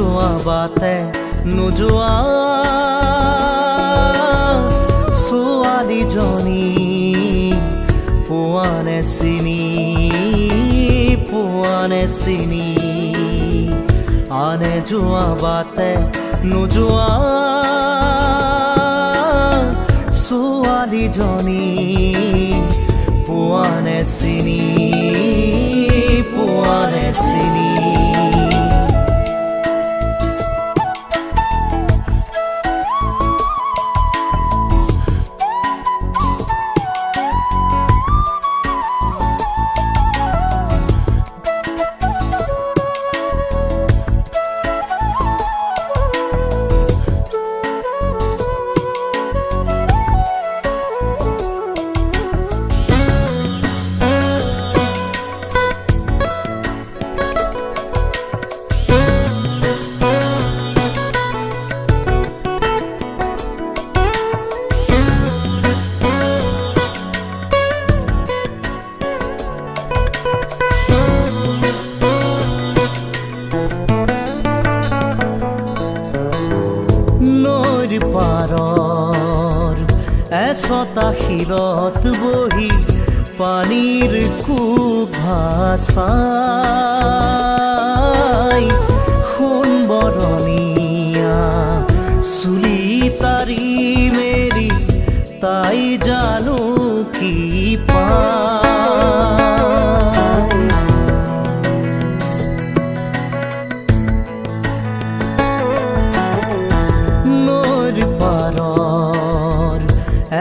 নোযোৱা বাটে নোযোৱা ছোৱালীজনী পোৱানে চিনি আনে যোৱা বাটে নোযোৱা ছোৱালীজনী পোৱানে চিনি পাৰৰ এচটা শিলত বহি পানীৰ কোব ভাচাই সোণবৰণীয়া চুলি তাৰি মেৰি তাই জানো কি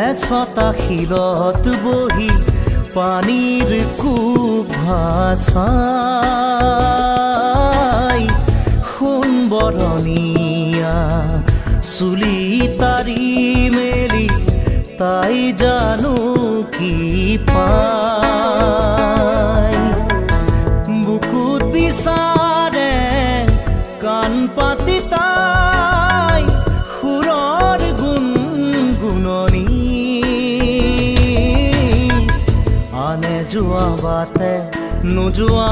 এচটা শিলত বহি পানীৰ কোব ভাচাই সোণবৰণীয়া চুলি তাৰি মেলি তাই জানো কি পায় বুকুত বিচাৰে কাণ পাতি তাই সুৰৰ গুণগুণনি আনে যোৱা বাটে নোযোৱা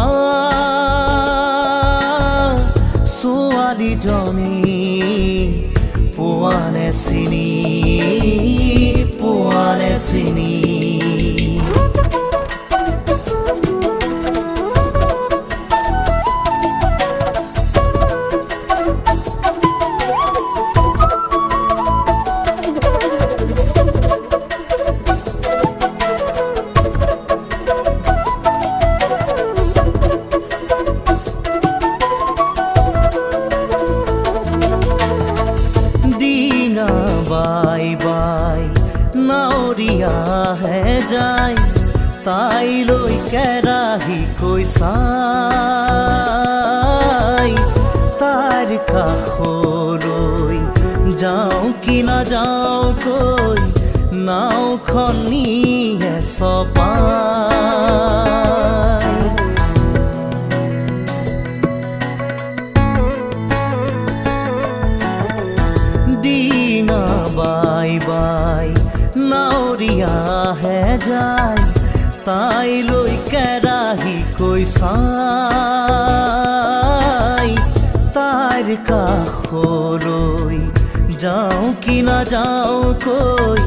ছোৱালীজনী পোৱানে চিনি বাই বাই নাৱৰীয়াহে যায় তাইলৈ কেৰাহী কৈ চাই তাইৰ কাষলৈ যাওঁ কি নাযাওঁ কৈ নাওখন নিয়ে চপাই বাই বাই নাৱৰীয়াহে যায় তাইলৈ কেৰাহী কৈ চাই তাইৰ কাষলৈ যাওঁ কি নাযাওঁ কৈ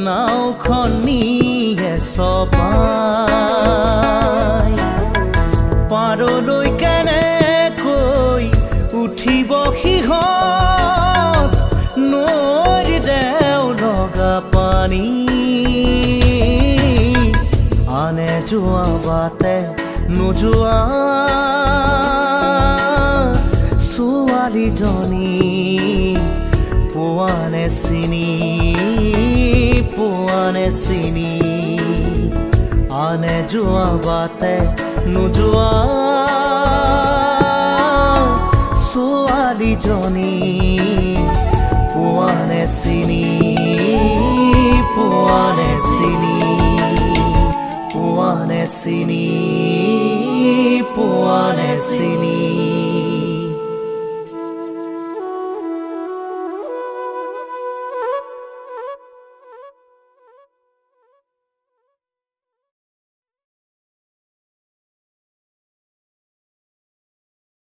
নাওখন নিয়ে চপাই পাৰলৈ কেনেকৈ উঠিব সিহঁত নৈৰ দেও লগা পানী আনে যোৱা বাটে নোযোৱা ছোৱালীজনী পোৱানে চিনি আনে যোৱা বাটে নোযোৱা ছোৱালীজনী পোৱানে চিনি